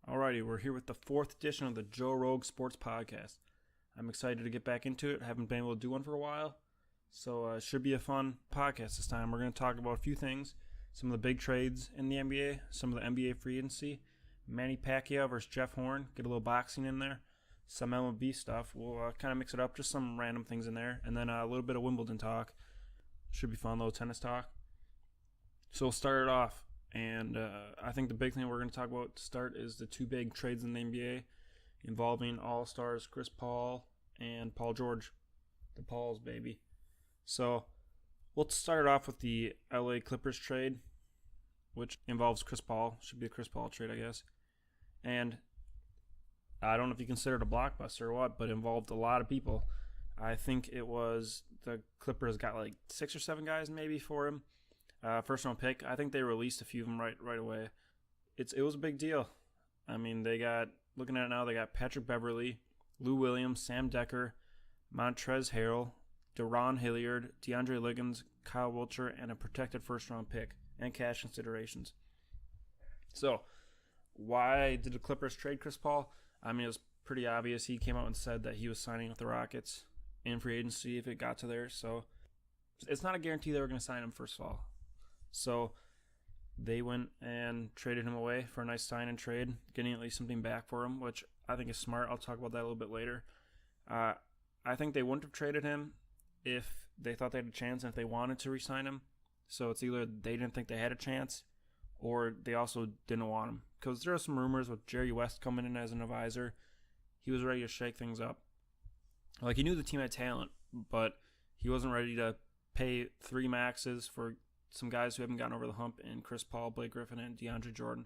Alrighty, we're here with the fourth edition of the Joe Rogue Sports Podcast. I'm excited to get back into it. I haven't been able to do one for a while, so it should be a fun podcast this time. We're going to talk about a few things, some of the big trades in the NBA, some of the NBA free agency, Manny Pacquiao versus Jeff Horn, get a little boxing in there, some MLB stuff. We'll kind of mix it up, just some random things in there, and then a little bit of Wimbledon talk. Should be fun, a little tennis talk. So we'll start it off. And I think the big thing we're going to talk about to start is the two big trades in the NBA involving All-Stars Chris Paul and Paul George. The Pauls, baby. So we'll start off with the LA Clippers trade, which involves Chris Paul. Should be a Chris Paul trade, I guess. And I don't know if you consider it a blockbuster or what, but involved a lot of people. I think it was the Clippers got like 6 or 7 guys maybe for him. First round pick. I think they released a few of them right away. It was a big deal. I mean, looking at it now, they got Patrick Beverley, Lou Williams, Sam Dekker, Montrezl Harrell, Deron Hilliard, DeAndre Liggins, Kyle Wiltshire, and a protected first round pick and cash considerations. So, why did the Clippers trade Chris Paul? I mean, it was pretty obvious. He came out and said that he was signing with the Rockets in free agency if it got to there. So, it's not a guarantee they were going to sign him, first of all. So they went and traded him away for a nice sign and trade, getting at least something back for him, which I think is smart. I'll talk about that a little bit later. I think they wouldn't have traded him if they thought they had a chance and if they wanted to re-sign him. So it's either they didn't think they had a chance or they also didn't want him. Because there are some rumors with Jerry West coming in as an advisor. He was ready to shake things up. Like, he knew the team had talent, but he wasn't ready to pay 3 maxes for some guys who haven't gotten over the hump in Chris Paul, Blake Griffin, and DeAndre Jordan.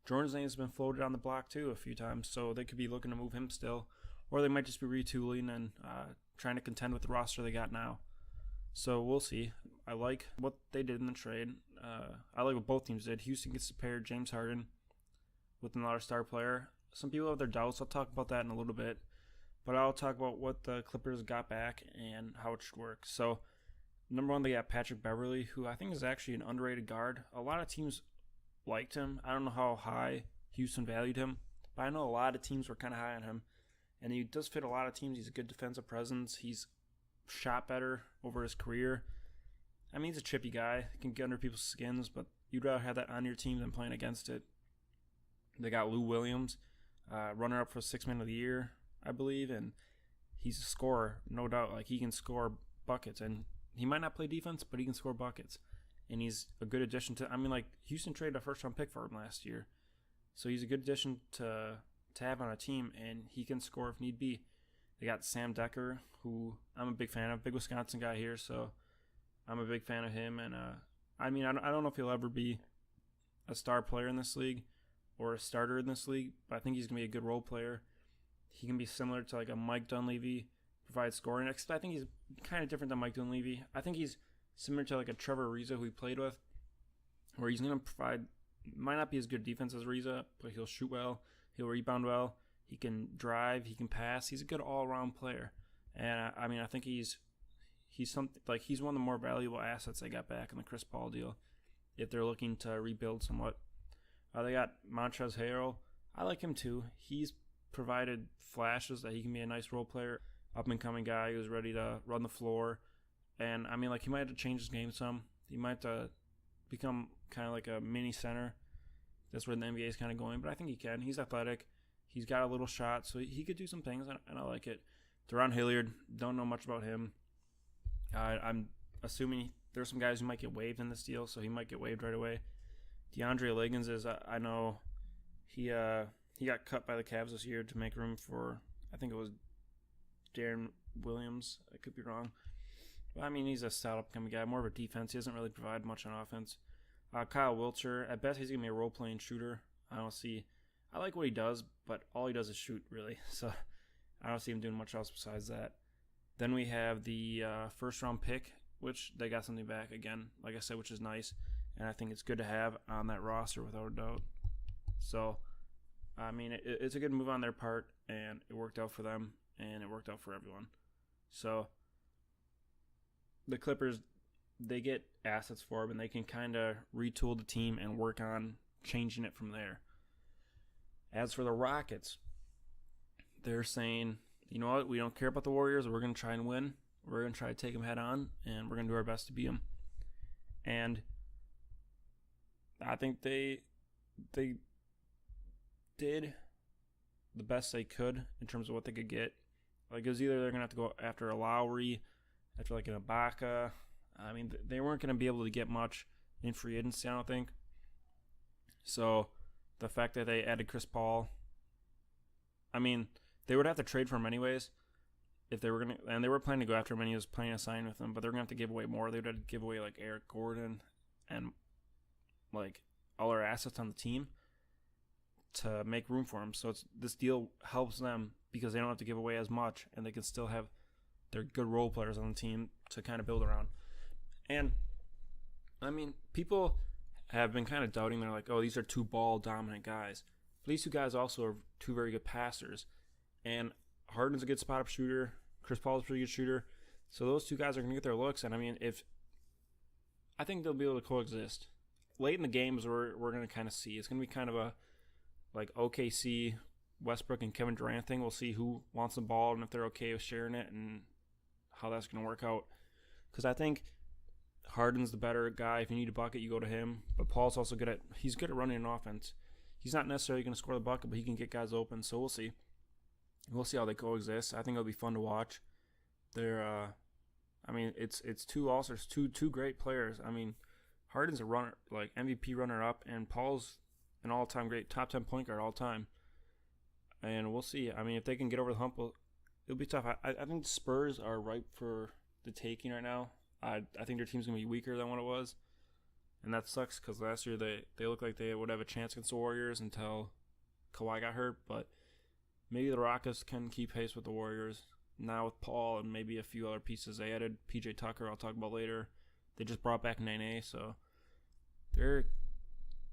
Jordan's name has been floated on the block too a few times, so they could be looking to move him still. Or they might just be retooling and trying to contend with the roster they got now. So we'll see. I like what they did in the trade. I like what both teams did. Houston gets to pair James Harden with another star player. Some people have their doubts. I'll talk about that in a little bit. But I'll talk about what the Clippers got back and how it should work. So, number one, they got Patrick Beverley, who I think is actually an underrated guard. A lot of teams liked him. I don't know how high Houston valued him, but I know a lot of teams were kind of high on him. And he does fit a lot of teams. He's a good defensive presence. He's shot better over his career. I mean, he's a chippy guy. He can get under people's skins, but you'd rather have that on your team than playing against it. They got Lou Williams, runner-up for 6th Man of the Year, I believe, and he's a scorer, no doubt. Like, he can score buckets, and he might not play defense, but he can score buckets. And he's a good addition to, I mean, like, Houston traded a first-round pick for him last year. So he's a good addition to have on a team, and he can score if need be. They got Sam Dekker, who I'm a big fan of, big Wisconsin guy here, so I'm a big fan of him. And, I mean, I don't know if he'll ever be a star player in this league or a starter in this league, but I think he's going to be a good role player. He can be similar to, like, a Mike Dunleavy, provide scoring. Except I think he's kind of different than Mike Dunleavy. I think he's similar to like a Trevor Ariza who he played with, where he's going to provide, might not be as good defense as Ariza, but he'll shoot well, he'll rebound well, he can drive, he can pass. He's a good all-around player. And I mean, I think he's something like he's one of the more valuable assets they got back in the Chris Paul deal if they're looking to rebuild somewhat. They got Montrezl Harrell. I like him too. He's provided flashes that he can be a nice role player. Up-and-coming guy who's ready to run the floor. And, I mean, like, he might have to change his game some. He might have to become kind of like a mini center. That's where the NBA is kind of going. But I think he can. He's athletic. He's got a little shot, so he could do some things, and I like it. Deron Hilliard, don't know much about him. I'm assuming there's some guys who might get waived in this deal, so he might get waived right away. DeAndre Liggins is, I know, he got cut by the Cavs this year to make room for, I think it was Darren Williams. I could be wrong. But, I mean, he's a stout upcoming guy, more of a defense. He doesn't really provide much on offense. Kyle Wiltshire, at best he's going to be a role-playing shooter. I like what he does, but all he does is shoot, really. So I don't see him doing much else besides that. Then we have the first-round pick, which they got something back again, like I said, which is nice. And I think it's good to have on that roster without a doubt. So, I mean, it's a good move on their part, and it worked out for them, and it worked out for everyone. So, the Clippers, they get assets for them, and they can kind of retool the team and work on changing it from there. As for the Rockets, they're saying, you know what, we don't care about the Warriors. We're going to try and win. We're going to try to take them head on, and we're going to do our best to beat them. And I think they did the best they could in terms of what they could get. Like, it was either they're going to have to go after a Lowry, after like an Ibaka. I mean, they weren't going to be able to get much in free agency, I don't think. So the fact that they added Chris Paul, I mean, they would have to trade for him anyways if they were going to, and they were planning to go after him, and he was planning to sign with them, but they're going to have to give away more. They would have to give away like Eric Gordon and like all their assets on the team to make room for him. So this deal helps them because they don't have to give away as much, and they can still have their good role players on the team to kind of build around. And I mean, people have been kind of doubting. They're like, oh, these are two ball-dominant guys. But these two guys also are two very good passers. And Harden's a good spot-up shooter. Chris Paul's a pretty good shooter. So those two guys are going to get their looks. And I mean, I think they'll be able to coexist. Late in the games, we're going to kind of see. It's going to be kind of a like OKC, Westbrook, and Kevin Durant thing. We'll see who wants the ball and if they're okay with sharing it and how that's going to work out. Because I think Harden's the better guy. If you need a bucket, you go to him. But Paul's also he's good at running an offense. He's not necessarily going to score the bucket, but he can get guys open. So we'll see. We'll see how they coexist. I think it'll be fun to watch. I mean, it's two All-Stars, two great players. I mean, Harden's a runner, like MVP runner-up, and Paul's an all-time great top 10 point guard all time. And we'll see. I mean, if they can get over the hump, it'll be tough. I think the Spurs are ripe for the taking right now. I think their team's going to be weaker than what it was. And that sucks because last year they looked like they would have a chance against the Warriors until Kawhi got hurt. But maybe the Rockets can keep pace with the Warriors now with Paul and maybe a few other pieces. They added PJ Tucker, I'll talk about later. They just brought back Nene, so they're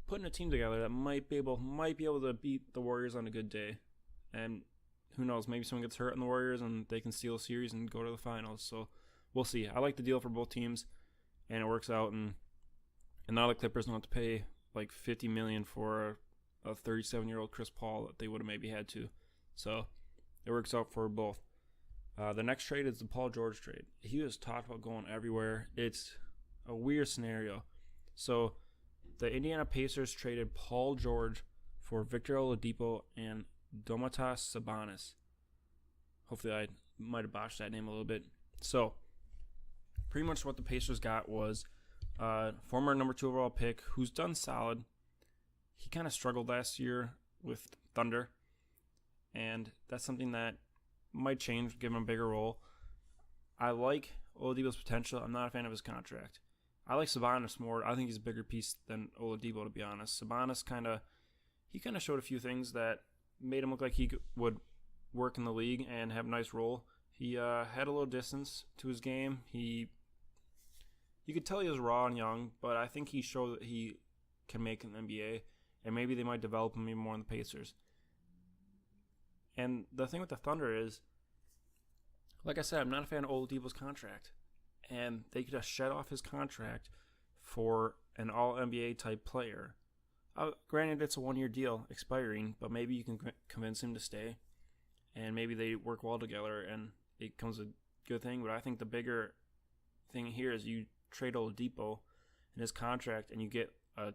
putting a team together that might be able to beat the Warriors on a good day. And who knows, maybe someone gets hurt on the Warriors and they can steal a series and go to the finals. So we'll see. I like the deal for both teams, and it works out. And now the Clippers don't have to pay like $50 million for a 37-year-old Chris Paul that they would have maybe had to. So it works out for both. The next trade is the Paul George trade. He was talked about going everywhere. It's a weird scenario. So the Indiana Pacers traded Paul George for Victor Oladipo and Domantas Sabonis. Hopefully I might have botched that name a little bit. So pretty much what the Pacers got was former number 2 overall pick who's done solid. He kind of struggled last year with Thunder, and that's something that might change, give him a bigger role. I like Oladipo's potential. I'm not a fan of his contract. I like Sabonis more. I think he's a bigger piece than Oladipo, to be honest. Sabonis kind of showed a few things that made him look like he would work in the league and have a nice role. He had a little distance to his game. You could tell he was raw and young, but I think he showed that he can make an NBA, and maybe they might develop him even more in the Pacers. And the thing with the Thunder is, like I said, I'm not a fan of Oladipo's contract. And they could just shed off his contract for an all-NBA type player. Granted, it's a 1-year deal expiring, but maybe you can convince him to stay. And maybe they work well together and it becomes a good thing. But I think the bigger thing here is you trade Oladipo in his contract and you get a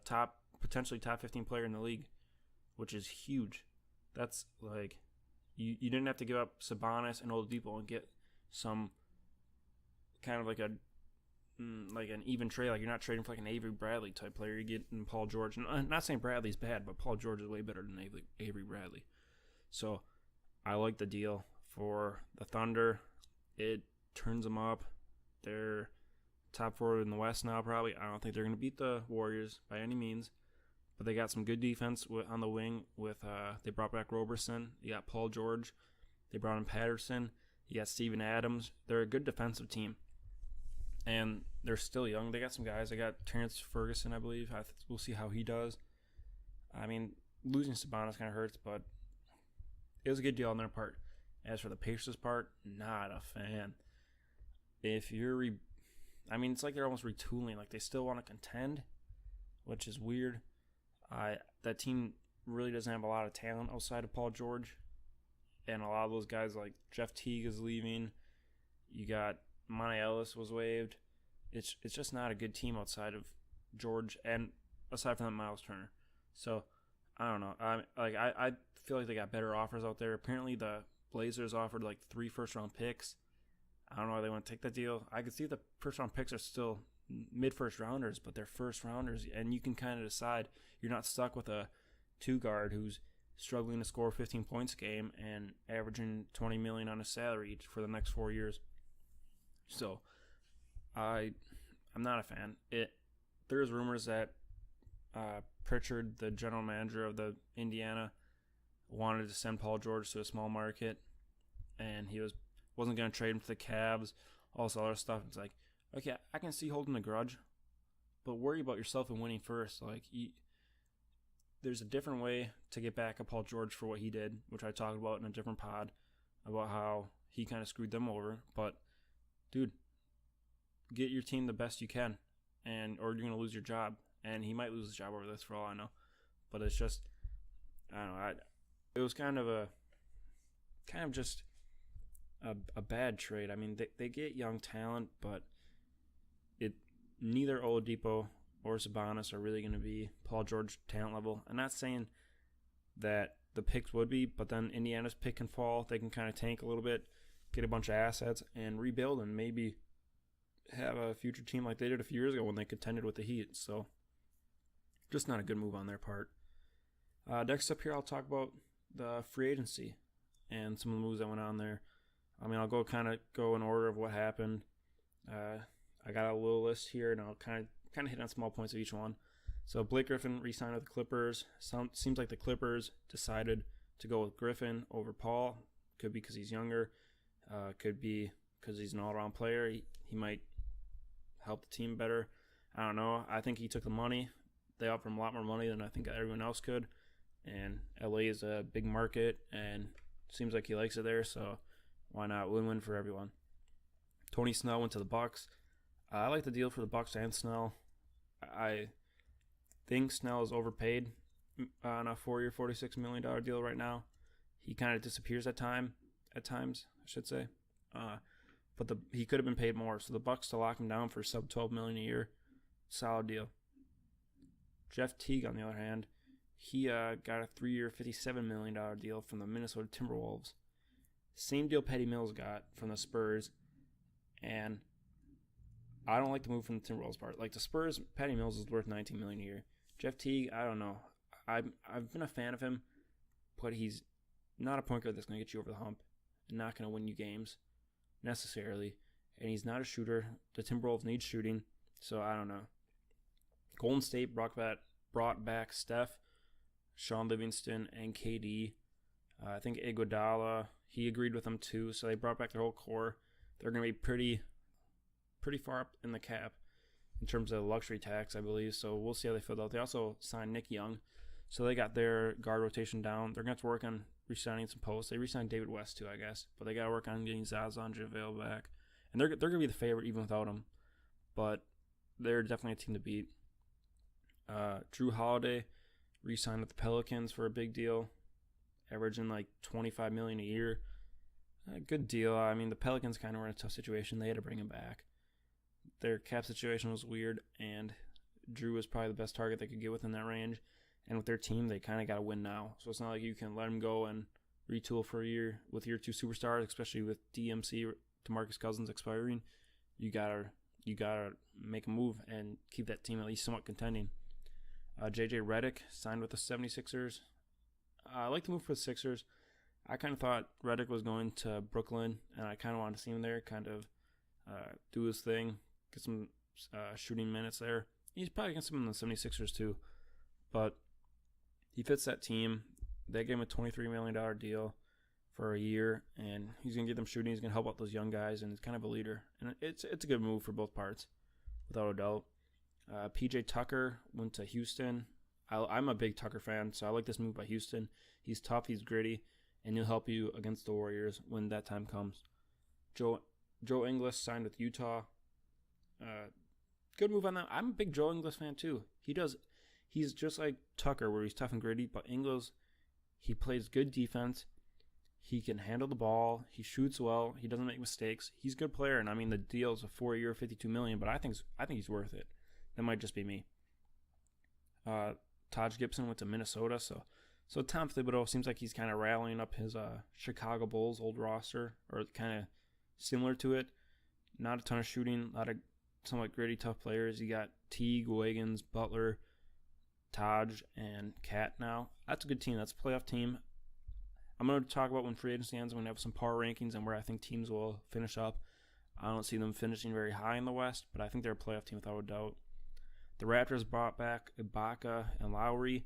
potentially top 15 player in the league, which is huge. That's like, you didn't have to give up Sabonis and Oladipo and get some kind of like an even trade. Like, you're not trading for like an Avery Bradley type player. You're getting Paul George. And I'm not saying Bradley's bad, but Paul George is way better than Avery Bradley. So I like the deal for the Thunder. It turns them up. They're top 4 in the West now probably. I don't think they're going to beat the Warriors by any means. But they got some good defense on the wing. They brought back Roberson. You got Paul George. They brought in Patterson. You got Steven Adams. They're a good defensive team. And they're still young. They got some guys. They got Terrence Ferguson, I believe. We'll see how he does. I mean, losing Sabonis kind of hurts, but it was a good deal on their part. As for the Pacers' part, not a fan. It's like they're almost retooling. Like, they still want to contend, which is weird. That team really doesn't have a lot of talent outside of Paul George. And a lot of those guys like Jeff Teague is leaving. You got Monte Ellis was waived. It's just not a good team outside of George and aside from that Miles Turner. So I don't know. I feel like they got better offers out there. Apparently the Blazers offered like 3 first-round picks. I don't know why they want to take that deal. I could see the first-round picks are still mid-first rounders, but they're first rounders, and you can kind of decide. You're not stuck with a 2-guard who's struggling to score 15 points a game and averaging $20 million on his salary for the next 4 years. So I'm not a fan. There's rumors that Pritchard, the general manager of the Indiana, wanted to send Paul George to a small market, and he wasn't going to trade him to the Cavs, all this other stuff. It's like, okay, I can see holding a grudge, but worry about yourself and winning first. Like, there's a different way to get back at Paul George for what he did, which I talked about in a different pod, about how he kind of screwed them over. But, dude, get your team the best you can, or you're going to lose your job. And he might lose his job over this for all I know. But it's just, I don't know. It was kind of just a bad trade. I mean, they get young talent, but neither Oladipo or Sabonis are really going to be Paul George talent level. I'm not saying that the picks would be, but then Indiana's pick can fall. They can kind of tank a little bit, get a bunch of assets, and rebuild, and maybe have a future team like they did a few years ago when they contended with the Heat. So, just not a good move on their part. Next up here, I'll talk about the free agency and some of the moves that went on there. I mean, I'll go in order of what happened. I got a little list here, and I'll kind of hit on small points of each one. So Blake Griffin re-signed with the Clippers. Seems like the Clippers decided to go with Griffin over Paul. Could be because he's younger. Could be because he's an all-around player. He might help the team better. I don't know. I think he took the money. They offered him a lot more money than I think everyone else could. And LA is a big market, and seems like he likes it there, so why not? Win-win for everyone. Tony Snell went to the Bucks. I like the deal for the Bucks and Snell. I think Snell is overpaid on a 4-year, $46 million deal right now. He kind of disappears at times, I should say. But he could have been paid more. So the Bucks to lock him down for sub $12 million a year, solid deal. Jeff Teague, on the other hand, he got a 3-year, $57 million deal from the Minnesota Timberwolves. Same deal Patty Mills got from the Spurs, and I don't like the move from the Timberwolves part. Like the Spurs, Patty Mills is worth $19 million a year. Jeff Teague, I don't know. I've been a fan of him, but he's not a point guard that's going to get you over the hump and not going to win you games necessarily. And he's not a shooter. The Timberwolves need shooting, so I don't know. Golden State brought back Steph, Sean Livingston, and KD. I think Iguodala, he agreed with them too, so they brought back their whole core. They're going to be pretty far up in the cap in terms of luxury tax, I believe, so we'll see how they fill out. They also signed Nick Young, so they got their guard rotation down. They're going to have to work on re-signing some posts. They re-signed David West too, I guess, but they got to work on getting Zaza and JaVale back. And they're going to be the favorite even without him, but they're definitely a team to beat. Drew Holiday re-signed with the Pelicans for a big deal, averaging like $25 million a year. Good deal. I mean, the Pelicans kind of were in a tough situation. They had to bring him back. Their cap situation was weird, and Drew was probably the best target they could get within that range. And with their team, they kind of got to win now. So it's not like you can let him go and retool for a year with your 2 superstars, especially with DMC, DeMarcus Cousins expiring. You gotta make a move and keep that team at least somewhat contending. JJ Redick signed with the 76ers. I like the move for the Sixers. I kind of thought Redick was going to Brooklyn, and I kind of wanted to see him there, kind of do his thing, get some shooting minutes there. He's probably against him in the 76ers too, but he fits that team. They gave him a $23 million deal for a year, and he's going to get them shooting. He's going to help out those young guys, and he's kind of a leader. And it's a good move for both parts, without a doubt. PJ Tucker went to Houston. I'm a big Tucker fan, so I like this move by Houston. He's tough, he's gritty, and he'll help you against the Warriors when that time comes. Joe Ingles signed with Utah. Good move on that. I'm a big Joe Ingles fan too. he's just like Tucker, where he's tough and gritty. But Ingles, he plays good defense. He can handle the ball. He shoots well. He doesn't make mistakes. He's a good player, and I mean the deal's a 4-year, $52 million. But I think he's worth it. That might just be me. Taj Gibson went to Minnesota, so Tom Thibodeau seems like he's kind of rallying up his Chicago Bulls old roster, or kind of similar to it. Not a ton of shooting, a lot of somewhat gritty, tough players. You got Teague, Wiggins, Butler, Taj, and Cat now. That's a good team. That's a playoff team. I'm going to talk about when free agency ends. I'm going to have some power rankings and where I think teams will finish up. I don't see them finishing very high in the West, but I think they're a playoff team without a doubt. The Raptors brought back Ibaka and Lowry.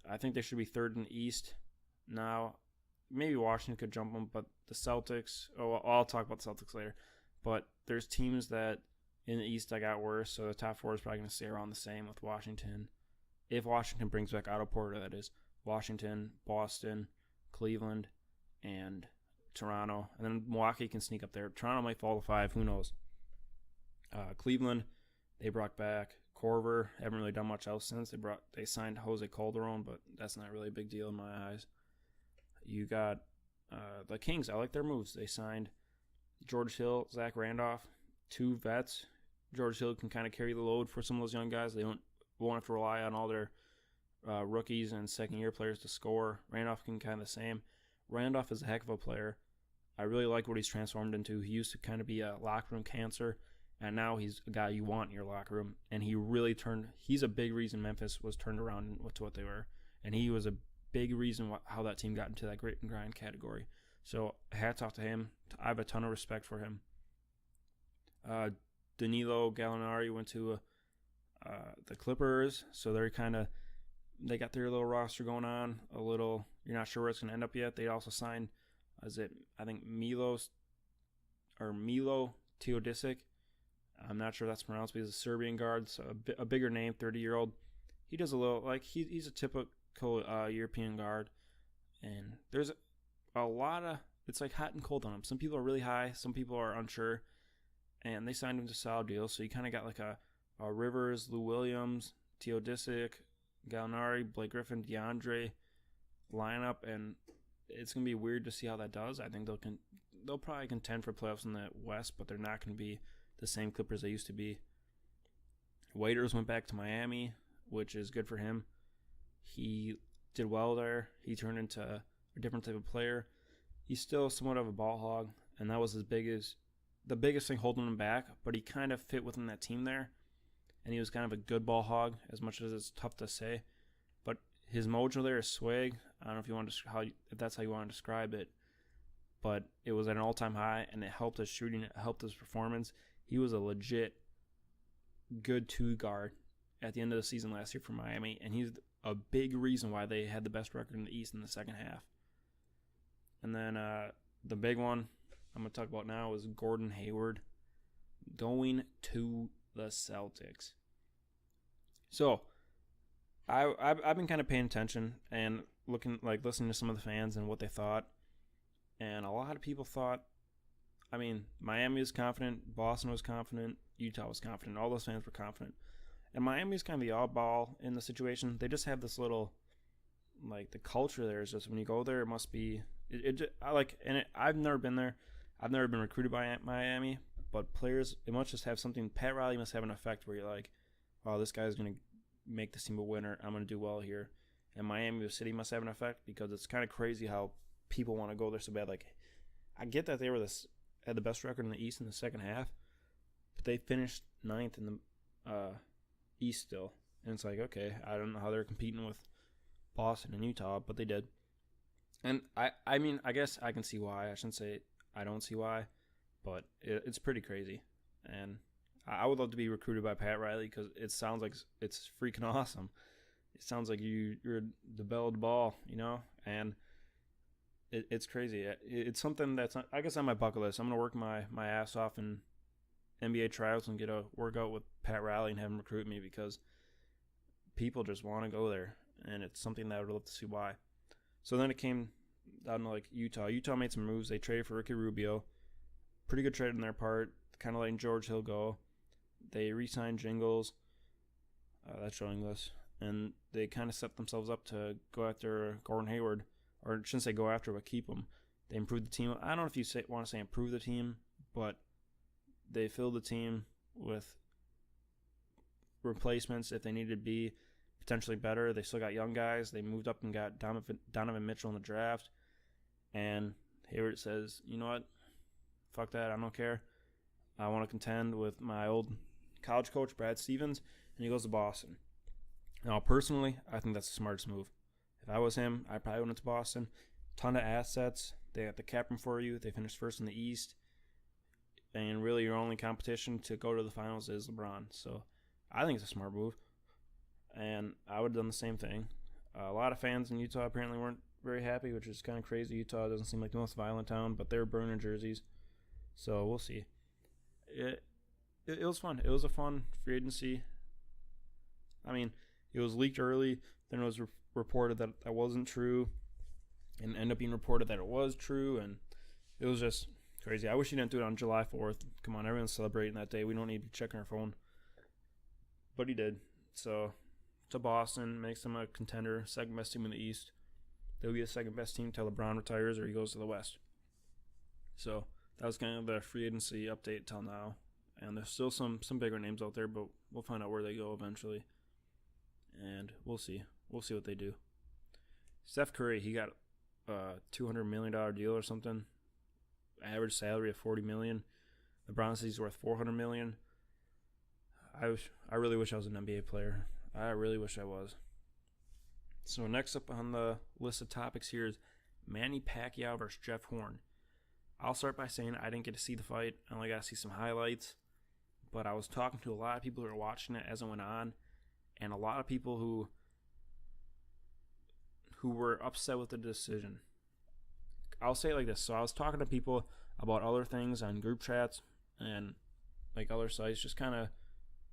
I think they should be third in the East now. Maybe Washington could jump them, but the Celtics... Oh, I'll talk about the Celtics later. But there's teams that in the East I got worse, so the top four is probably going to stay around the same with Washington. If Washington brings back Otto Porter, that is. Washington, Boston, Cleveland, and Toronto. And then Milwaukee can sneak up there. Toronto might fall to 5. Who knows? Cleveland, they brought back Korver. Haven't really done much else since. They signed Jose Calderon, but that's not really a big deal in my eyes. You got the Kings. I like their moves. They signed George Hill, Zach Randolph, 2 vets. George Hill can kind of carry the load for some of those young guys. They won't have to rely on all their rookies and second-year players to score. Randolph can kind of the same. Randolph is a heck of a player. I really like what he's transformed into. He used to kind of be a locker room cancer, and now he's a guy you want in your locker room. And he really he's a big reason Memphis was turned around to what they were. And he was a big reason how that team got into that grit and grind category. So hats off to him. I have a ton of respect for him. Danilo Gallinari went to the Clippers, so they got their little roster going on. You're not sure where it's going to end up yet. They also signed, Milo Teodosic. I'm not sure if that's pronounced, but he's a Serbian guard, so a bigger name, 30-year-old. He does a little, he's a typical European guard. And there's a lot of, it's like hot and cold on him. Some people are really high, some people are unsure. And they signed him to solid deals, so you kind of got like a Rivers, Lou Williams, Teodosic, Gallinari, Blake Griffin, DeAndre lineup, and it's going to be weird to see how that does. I think they'll probably contend for playoffs in the West, but they're not going to be the same Clippers they used to be. Waiters went back to Miami, which is good for him. He did well there. He turned into a different type of player. He's still somewhat of a ball hog, and that was the biggest thing holding him back, but he kind of fit within that team there, and he was kind of a good ball hog, as much as it's tough to say. But his mojo there is swag. I don't know if that's how you want to describe it, but it was at an all-time high, and it helped his shooting, it helped his performance. He was a legit good 2 guard at the end of the season last year for Miami, and he's a big reason why they had the best record in the East in the second half. And then the big one I'm going to talk about now is Gordon Hayward going to the Celtics. So, I've been kind of paying attention and listening to some of the fans and what they thought. And a lot of people thought, Miami was confident, Boston was confident, Utah was confident, all those fans were confident. And Miami is kind of the oddball in the situation. They just have this little, the culture there is just when you go there, it must be, I've never been there. I've never been recruited by Miami, but players, it must just have something. Pat Riley must have an effect where you're like, oh, this guy's going to make this team a winner. I'm going to do well here. And Miami City must have an effect because it's kind of crazy how people want to go there so bad. I get that they had the best record in the East in the second half, but they finished 9th in the East still. And it's like, okay, I don't know how they're competing with Boston and Utah, but they did. And I guess I can see why. I shouldn't say I don't see why, but it's pretty crazy. And I would love to be recruited by Pat Riley because it sounds like it's freaking awesome. It sounds like you're the belle of the ball, and it's crazy. It's something that's not, I guess, on my bucket list. I'm going to work my ass off in NBA tryouts and get a workout with Pat Riley and have him recruit me because people just want to go there, and it's something that I would love to see why. So then it came down to Utah. Utah made some moves. They traded for Ricky Rubio. Pretty good trade on their part, kind of letting George Hill go. They re-signed Jingles. That's showing this. and they kind of set themselves up to go after Gordon Hayward, or I shouldn't say go after, but keep him. They improved the team. I don't know if you want to say improve the team, but they filled the team with replacements if they needed to be potentially better. They still got young guys. They moved up and got Donovan Mitchell in the draft. And Hayward says, you know what? Fuck that. I don't care. I want to contend with my old college coach, Brad Stevens, and he goes to Boston. Now, personally, I think that's the smartest move. If I was him, I probably went to Boston. Ton of assets. They got the cap room for you. They finished first in the East. And really, your only competition to go to the finals is LeBron. So, I think it's a smart move. And I would have done the same thing. A lot of fans in Utah apparently weren't very happy, which is kind of crazy. Utah doesn't seem like the most violent town, but they were burning jerseys. So, we'll see. It was fun. It was a fun free agency. I mean, it was leaked early. Then it was reported that wasn't true. And ended up being reported that it was true. And it was just crazy. I wish he didn't do it on July 4th. Come on, everyone's celebrating that day. We don't need to be checking our phone. But he did. So, to Boston, makes them a contender, second best team in the East. They'll be the second best team until LeBron retires or he goes to the West. So, that was kind of the free agency update till now. And there's still some bigger names out there, but we'll find out where they go eventually. And we'll see. We'll see what they do. Steph Curry, he got a $200 million deal or something. Average salary of $40 million. LeBron says he's worth $400 million. I really wish I was an NBA player. I really wish I was. So next up on the list of topics here is Manny Pacquiao versus Jeff Horn. I'll start by saying I didn't get to see the fight. I only got to see some highlights. But I was talking to a lot of people who were watching it as it went on. And a lot of people who were upset with the decision. I'll say it like this. So I was talking to people about other things on group chats and like other sites, just kind of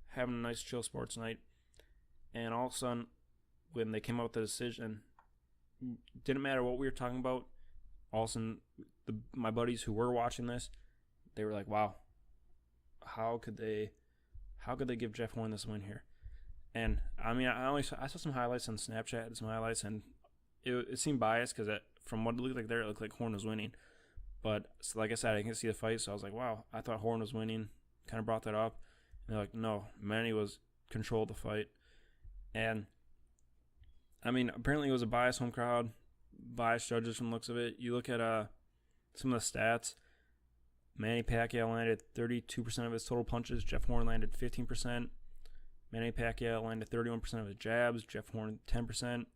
having a nice chill sports night. And all of a sudden, when they came out with the decision, didn't matter what we were talking about. All of a sudden, my buddies who were watching this, they were like, "Wow, how could they give Jeff Horn this win here?" And I mean, I saw some highlights on Snapchat and some highlights, and it seemed biased because from what it looked like there, it looked like Horn was winning. But so like I said, I didn't see the fight, so I was like, "Wow, I thought Horn was winning." Kind of brought that up, and they're like, "No, Manny was controlled the fight." And I mean, apparently it was a biased home crowd, biased judges from the looks of it. You look at some of the stats. Manny Pacquiao landed 32% of his total punches. Jeff Horn landed 15%. Manny Pacquiao landed 31% of his jabs. Jeff Horn 10%.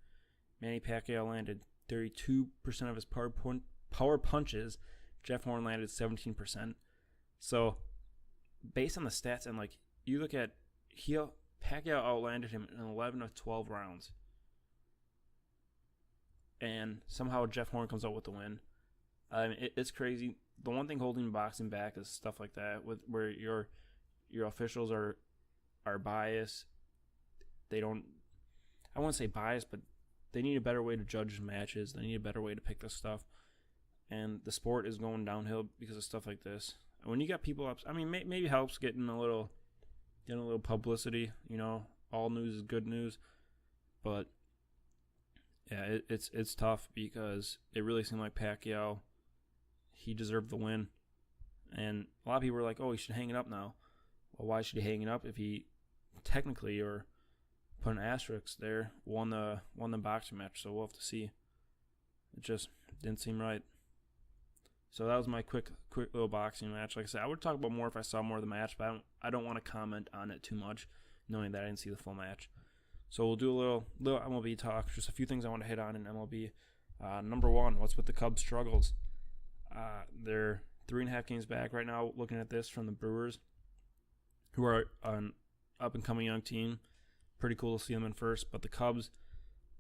Manny Pacquiao landed 32% of his power punches. Jeff Horn landed 17%. So, based on the stats, and like you look at Pacquiao outlanded him in 11 of 12 rounds. And somehow Jeff Horn comes out with the win. I mean, it's crazy. The one thing holding boxing back is stuff like that, where your officials are biased. They don't. I won't say biased, but they need a better way to judge matches. They need a better way to pick this stuff. And the sport is going downhill because of stuff like this. And when you got people up, I mean, maybe helps getting a little publicity. You know, all news is good news. But yeah, it's tough because it really seemed like Pacquiao, he deserved the win. And a lot of people were like, "Oh, he should hang it up now." Well, why should he hang it up if he technically, or put an asterisk there, won the boxing match? So we'll have to see. It just didn't seem right. So that was my quick little boxing match. Like I said, I would talk about more if I saw more of the match, but I don't want to comment on it too much, knowing that I didn't see the full match. So we'll do a little MLB talk. Just a few things I want to hit on in MLB. Number one, what's with the Cubs' struggles? They're 3.5 games back right now, looking at this from the Brewers, who are an up-and-coming young team. Pretty cool to see them in first. But the Cubs,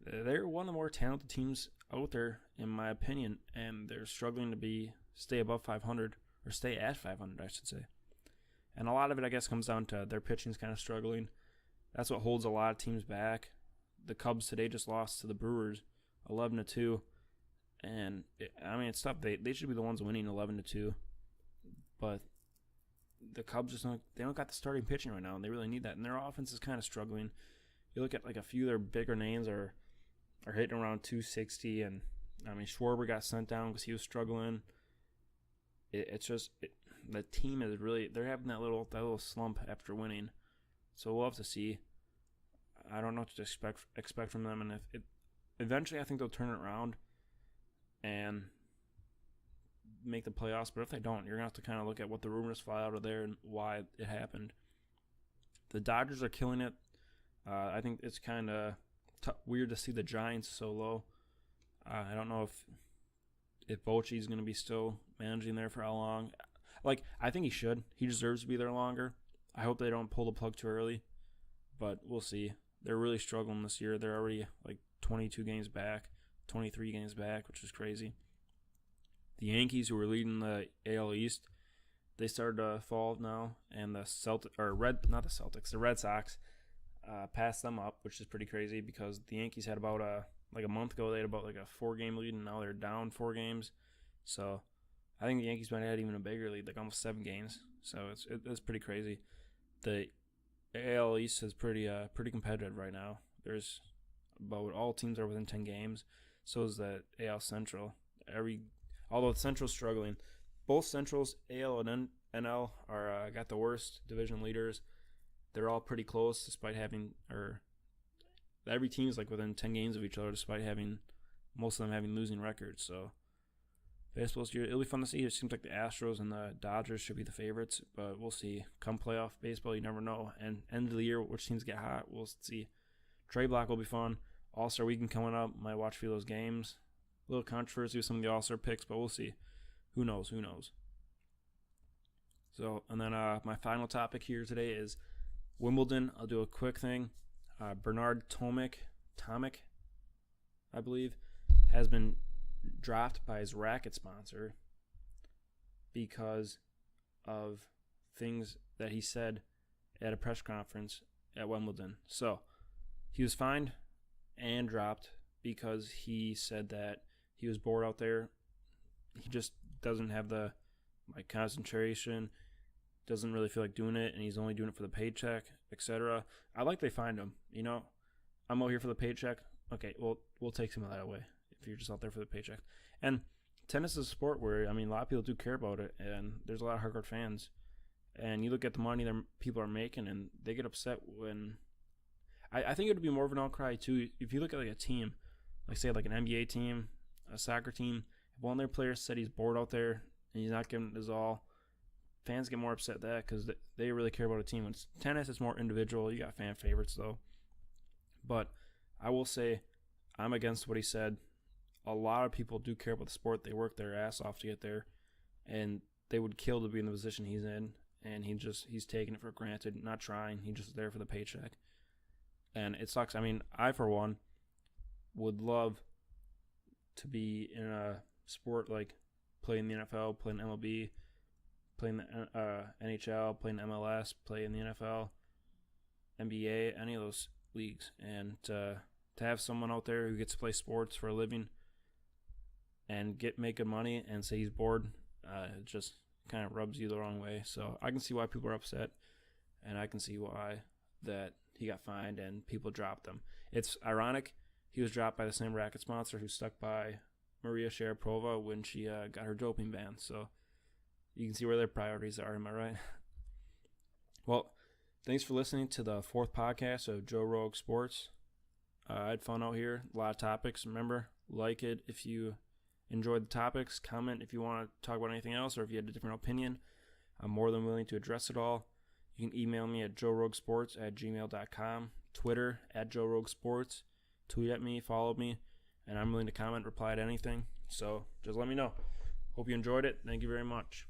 they're one of the more talented teams out there, in my opinion, and they're struggling to stay above 500, or stay at 500, I should say. And a lot of it, I guess, comes down to their pitching's kind of struggling. That's what holds a lot of teams back. The Cubs today just lost to the Brewers 11-2. And, it's tough. They should be the ones winning 11-2. But the Cubs just don't got the starting pitching right now, and they really need that. And their offense is kind of struggling. you look at like a few of their bigger names are hitting around 260, and I mean Schwarber got sent down because he was struggling. It's just the team is really, they're having that little slump after winning, so we'll have to see. I don't know what to expect from them, and if eventually I think they'll turn it around and make the playoffs. But if they don't, you're gonna have to kind of look at what the rumors fly out of there and why it happened. The Dodgers are killing it. I think it's kind of weird to see the Giants so low. I don't know if Bochy's going to be still managing there for how long. Like, I think he should. He deserves to be there longer. I hope they don't pull the plug too early, but we'll see. They're really struggling this year. They're already like 22 games back, 23 games back, which is crazy. The Yankees, who were leading the AL East, they started to fall now, and the Red Sox passed them up, which is pretty crazy because the Yankees had about a month ago, they had about like a 4-game lead, and now they're down 4 games. So I think the Yankees might have had even a bigger lead, like almost 7 games. So it's pretty crazy. The AL East is pretty competitive right now. There's about all teams are within 10 games. So is the AL Central. Although the Central's struggling, both Centrals, AL and NL, are got the worst division leaders. They're all pretty close, despite every team is like within 10 games of each other, despite most of them having losing records. So baseball's year, it'll be fun to see. It seems like the Astros and the Dodgers should be the favorites, but we'll see. Come playoff baseball, you never know. And end of the year, which teams get hot, we'll see. Trade block will be fun. All-Star weekend coming up. Might watch a few of those games. A little controversy with some of the All-Star picks, but we'll see. Who knows? So, and then my final topic here today is Wimbledon. I'll do a quick thing. Bernard Tomic, I believe, has been dropped by his racket sponsor because of things that he said at a press conference at Wimbledon. So he was fined and dropped because he said that he was bored out there. He just doesn't have the concentration, doesn't really feel like doing it, and he's only doing it for the paycheck, etc. I like they fined him. I'm out here for the paycheck. Okay, well, we'll take some of that away if you're just out there for the paycheck. And tennis is a sport where, a lot of people do care about it, and there's a lot of hardcore fans. And you look at the money that people are making, and they get upset when... I think it would be more of an outcry, too, if you look at like a team, like say like an NBA team, a soccer team, if one of their players said he's bored out there and he's not giving it his all, fans get more upset at that because they really care about a team. When it's tennis, it's more individual. You got fan favorites, though. But I will say I'm against what he said. A lot of people do care about the sport. They work their ass off to get there, and they would kill to be in the position he's in, and he's taking it for granted, not trying. He's just there for the paycheck. And it sucks. I, for one, would love to be in a sport like playing the NFL, playing MLB, playing the NHL, playing MLS, playing the NFL, NBA, any of those leagues. And to have someone out there who gets to play sports for a living and make good money and say he's bored, it just kind of rubs you the wrong way. So I can see why people are upset, and I can see why that he got fined and people dropped him. It's ironic. He was dropped by the same racket sponsor who stuck by Maria Sharapova when she got her doping ban. So you can see where their priorities are. Am I right? Well, thanks for listening to the 4th podcast of Joe Rogue Sports. I had fun out here. A lot of topics. Remember, like it if you enjoyed the topics. Comment if you want to talk about anything else or if you had a different opinion. I'm more than willing to address it all. You can email me at joeroguesports@gmail.com, Twitter @joeroguesports, tweet at me, follow me, and I'm willing to comment, reply to anything. So just let me know. Hope you enjoyed it. Thank you very much.